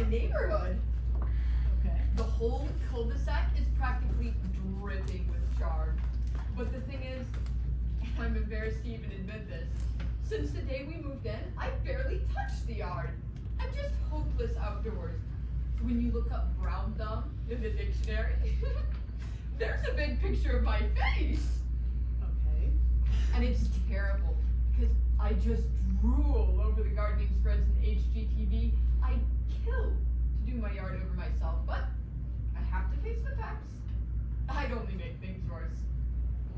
neighborhood. Okay. The whole cul-de-sac is practically dripping with char. But the thing is, and I'm embarrassed to even admit this, since the day we moved in, I've barely touched the yard. I'm just hopeless outdoors. When you look up brown thumb in the dictionary, there's a big picture of my face. Okay. And it's terrible, because I just drool over the gardening spreads in HGTV. I'd kill to do my yard over myself, but I have to face the facts. I'd only make things worse.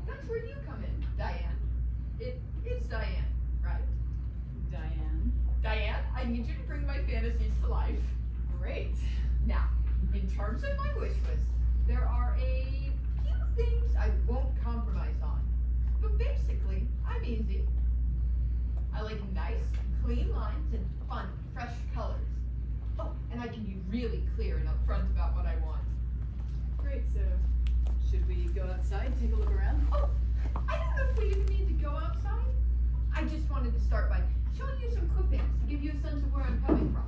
That's where you come in, Diane. It's Diane, right? Diane. Diane, I need you to bring my fantasies to life. Great. Now, in terms of my wish list, there are a few things I won't compromise on. But basically, I'm easy. I like nice, clean lines and fun, fresh colors. Oh, and I can be really clear and upfront about what I want. Great, so should we go outside, take a look around? Oh, I don't know if we even need to go outside. I just wanted to start by showing you some clippings to give you a sense of where I'm coming from.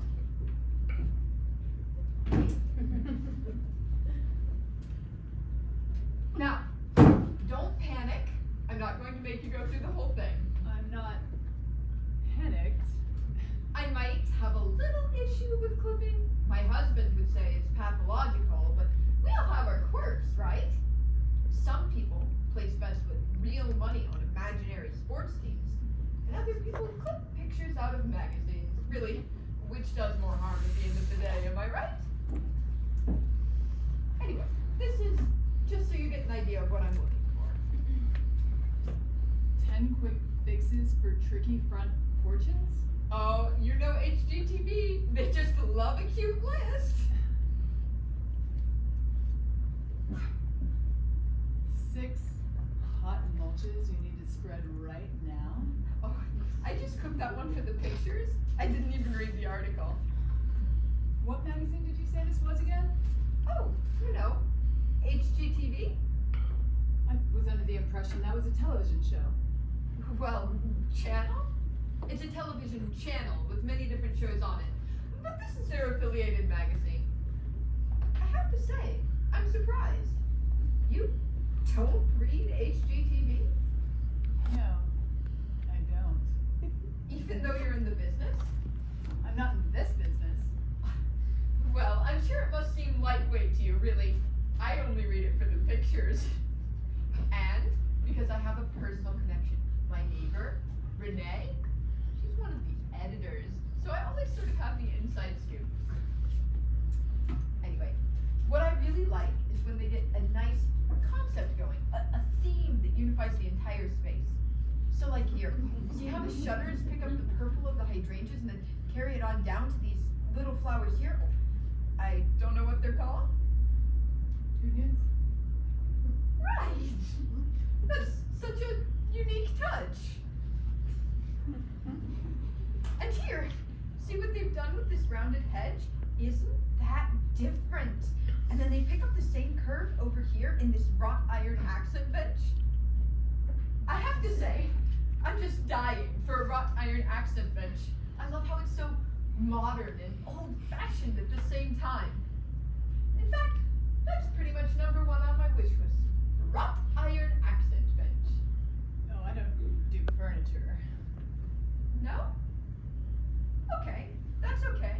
Now, don't panic. I'm not going to make you go through the whole thing. I'm not panicked. I might have a little issue with clipping. My husband would say it's pathological, but we all have our quirks, right? Some people place bets with real money on imaginary sports teams, and other people clip pictures out of magazines. Really, which does more harm at the end of the day, am I right? Anyway, this is just so you get an idea of what I'm looking for. 10 quick fixes for tricky front porches? Oh, you know HGTV, they just love a cute list. 6 hot mulches you need to spread right now? Oh, I just cooked that one for the pictures. I didn't even read the article. What magazine did you say this was again? Oh, you know, HGTV. I was under the impression that was a television show. Well, channel? It's a television channel with many different shows on it. But this is their affiliated magazine. I have to say, I'm surprised. You don't read HGTV? No, I don't. Even though you're in the business? I'm not in this business. Well, I'm sure it must seem lightweight to you, really. I only read it for the pictures. And because I have a personal connection. My neighbor, Renee, she's one of the editors, so I always sort of have the inside scoop. Anyway, what I really like is when they get a nice concept going, a theme that unifies the entire space. So like here, see how the shutters pick up the purple of the hydrangeas and then carry it on down to these little flowers here? I don't know what they're called. Petunias? Right! That's such a unique touch. And here, see what they've done with this rounded hedge? Isn't that different? And then they pick up the same curve over here in this wrought iron accent bench. I have to say, I'm just dying for a wrought iron accent bench. I love how it's so modern and old-fashioned at the same time. In fact, that's pretty much number 1 on my wish list. Wrought iron accent bench. No, I don't do furniture. No? Okay, that's okay.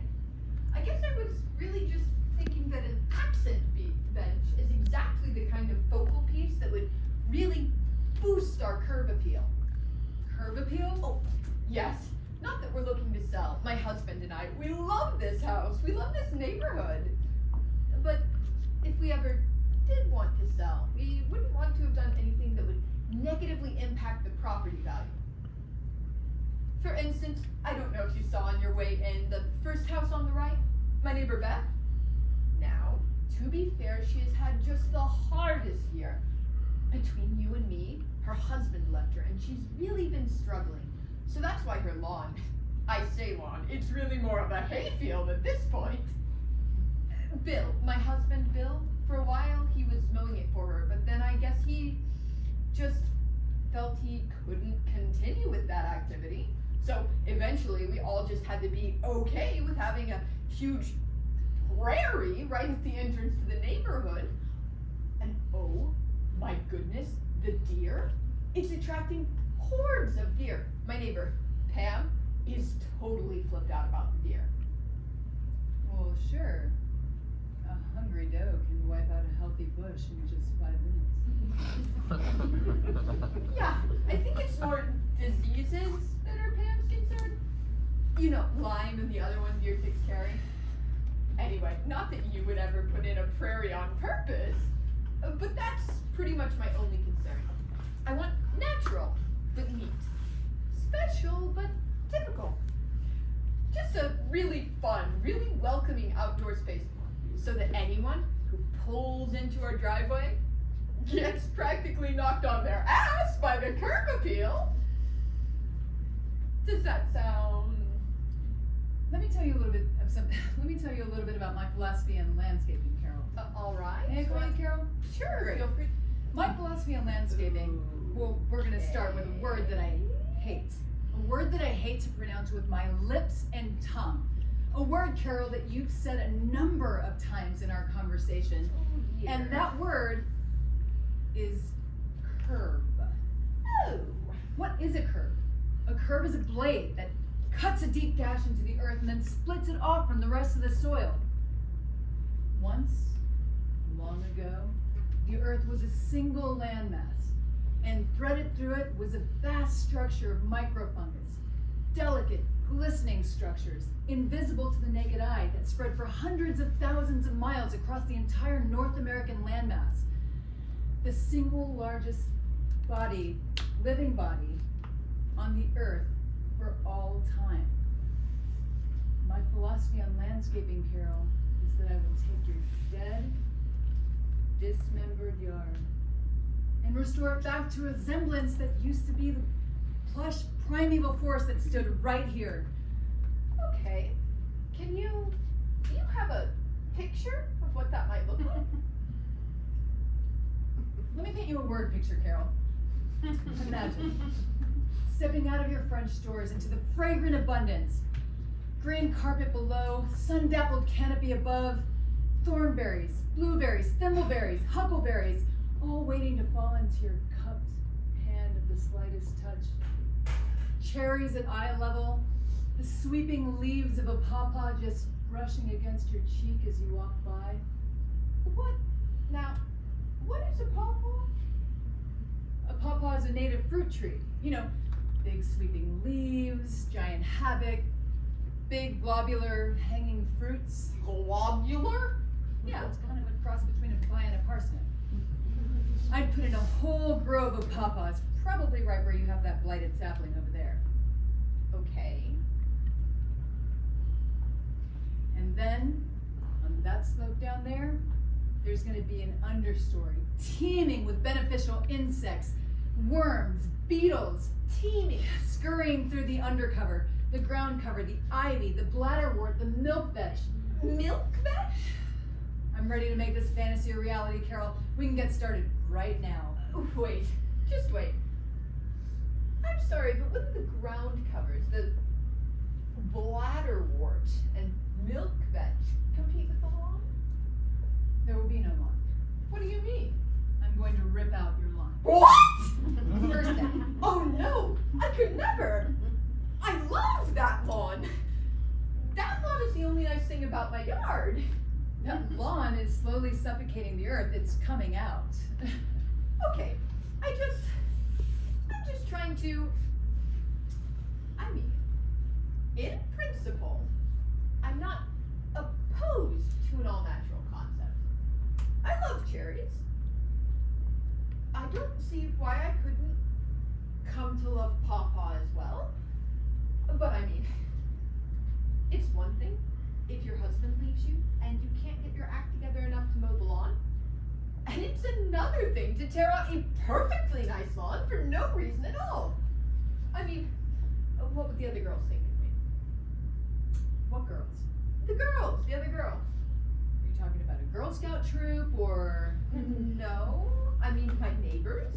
I guess I was really just thinking that an accent bench is exactly the kind of focal piece that would really boost our curb appeal. Curb appeal? Oh, yes. Not that we're looking to sell. My husband and I, we love this house. We love this neighborhood. But if we ever did want to sell, we wouldn't want to have done anything that would negatively impact the property value. For instance, I don't know if you saw on your way in the first house on the right, my neighbor Beth. Now, to be fair, she has had just the hardest year. Between you and me, her husband left her and she's really been struggling. So that's why her lawn, I say lawn, it's really more of a hayfield at this point. Bill, my husband Bill, for a while he was mowing it for her, but then I guess he just felt he couldn't continue with that activity. So eventually we all just had to be okay with having a huge prairie right at the entrance to the neighborhood. And oh my goodness, the deer. It's attracting hordes of deer. My neighbor, Pam, is totally flipped out about the deer. Well, sure. A hungry doe can wipe out a healthy bush in just 5 minutes. Yeah, I think it's more diseases that are Pam's concern. You know, Lyme and the other one deer ticks carry. Anyway, not that you would ever put in a prairie on purpose, but that's pretty much my only concern. I want natural, but neat. Special, but typical. Just a really fun, really welcoming outdoor space so that anyone who pulls into our driveway gets practically knocked on their ass by the curb appeal. Does that sound... Let me tell you a little bit of something. Let me tell you a little bit about my philosophy on landscaping, Carol. all right. May I call you Carol? Sure, feel free. My philosophy on landscaping, well, we're going to start with a word that I hate. A word that I hate to pronounce with my lips and tongue. A word, Carol, that you've said a number of times in our conversation. And that word is curb. Oh. What is a curb? A curb is a blade that cuts a deep gash into the earth and then splits it off from the rest of the soil. Once, long ago, the earth was a single landmass, and threaded through it was a vast structure of microfungus, delicate, glistening structures, invisible to the naked eye, that spread for hundreds of thousands of miles across the entire North American landmass. The single largest body, living body, on the earth for all time. My philosophy on landscaping, Carol, is that I will take your dead, dismembered yard and restore it back to a resemblance that used to be the plush primeval forest that stood right here. Okay. Do you have a picture of what that might look like? Let me paint you a word picture, Carol. Imagine stepping out of your French doors into the fragrant abundance. Green carpet below, sun-dappled canopy above, thornberries, blueberries, thimbleberries, huckleberries, all waiting to fall into your cupped hand at the slightest touch. Cherries at eye level, the sweeping leaves of a pawpaw just brushing against your cheek as you walk by. What is a pawpaw? A pawpaw is a native fruit tree. You know, big sweeping leaves, giant havoc, big globular hanging fruits. Globular? Yeah, it's kind of a cross between a pie and a parsnip. I'd put in a whole grove of pawpaws, probably right where you have that blighted sapling over there. Okay. And then, on that slope down there, there's going to be an understory teeming with beneficial insects, worms, beetles, scurrying through the undercover, the ground cover, the ivy, the bladderwort, the milk vetch. Milk vetch? I'm ready to make this fantasy a reality, Carol. We can get started right now. Wait, just wait. I'm sorry, but wouldn't the ground covers, the bladderwort and milk vetch compete with the lawn? There will be no lawn. What do you mean? I'm going to rip out your lawn. What? First then. Oh no, I could never. I love that lawn. That lawn is the only nice thing about my yard. That lawn is slowly suffocating the earth. It's coming out. Okay, I'm just trying to, in principle, I'm not opposed to an all-natural concept. I love cherries. I don't see why I couldn't come to love pawpaw as well. But it's one thing if your husband leaves you and you can't get your act together enough to mow the lawn. And it's another thing to tear out a perfectly nice lawn for no reason at all. What would the other girls think of me? What girls? The other girls. Are you talking about a Girl Scout troop or? No, my neighbors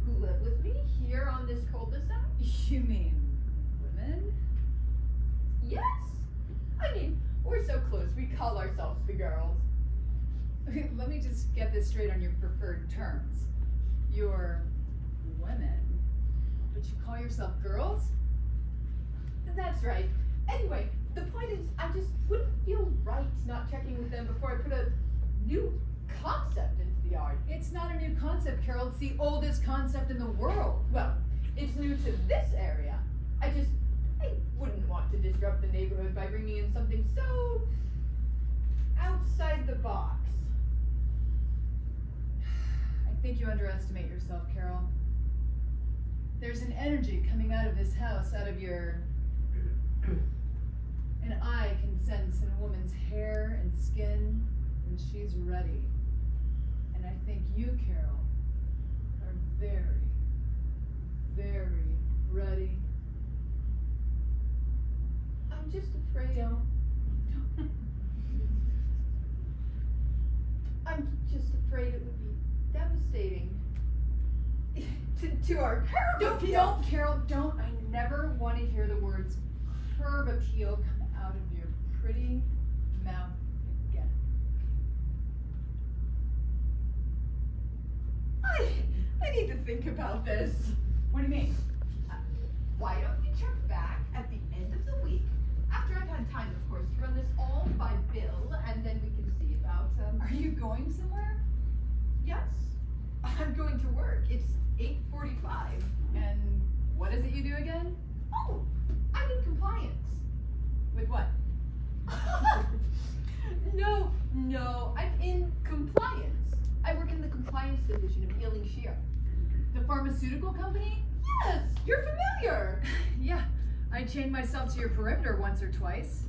who live with me here on this cul-de-sac. You mean women? Yes. We're so close, we call ourselves the girls. Okay, let me just get this straight on your preferred terms. You're women, but you call yourself girls? That's right. Anyway, the point is, I just wouldn't feel right not checking with them before I put a new concept into the yard. It's not a new concept, Carol. It's the oldest concept in the world. Well, it's new to this area. I wouldn't want to disrupt the neighborhood by bringing in something so outside the box. I think you underestimate yourself, Carol. There's an energy coming out of this house, out of your... And I can sense in a woman's hair and skin when she's ready. And I think you, Carol, are very, very ready. I'm just afraid. Don't. I'm just afraid it would be devastating to our curb appeal. Don't, Carol, don't. I never want to hear the words curb appeal come out of your pretty mouth again. I need to think about this. What do you mean? Why don't we check back at the end of the week, after I've had time, of course, to run this all by Bill, and then we can see about, Are you going somewhere? Yes, I'm going to work. It's 8:45. And what is it you do again? Oh, I'm in compliance. With what? No, I'm in compliance. I work in the compliance division of Healing Shear. The pharmaceutical company? Yes, you're familiar. Yeah, I chained myself to your perimeter once or twice.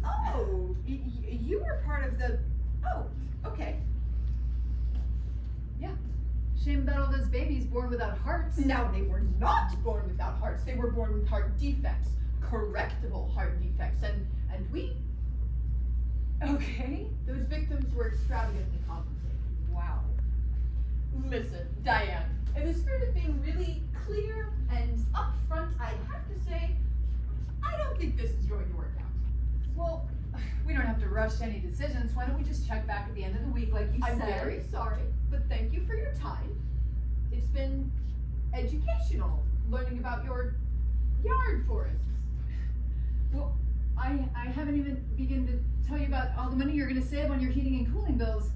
Oh, you were part of the, oh, okay. Yeah. Shame about all those babies born without hearts. Now, they were not born without hearts. They were born with heart defects, correctable heart defects, and we, Okay. those victims were extravagantly compensated. Wow. Listen, Diane, in the spirit of being really clear and upfront, I have to say, I don't think this is going to work out. Well, we don't have to rush to any decisions. Why don't we just check back at the end of the week like you I'm said? very sorry, but thank you for your time. It's been educational, learning about your yard forests. Well, I haven't even begun to tell you about all the money you're going to save on your heating and cooling bills.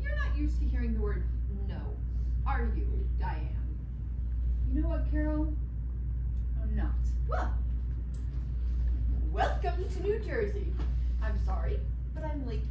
You're not used to hearing the word no, are you, Diane? You know what, Carol? I'm not. Well, welcome to New Jersey. I'm sorry, but I'm late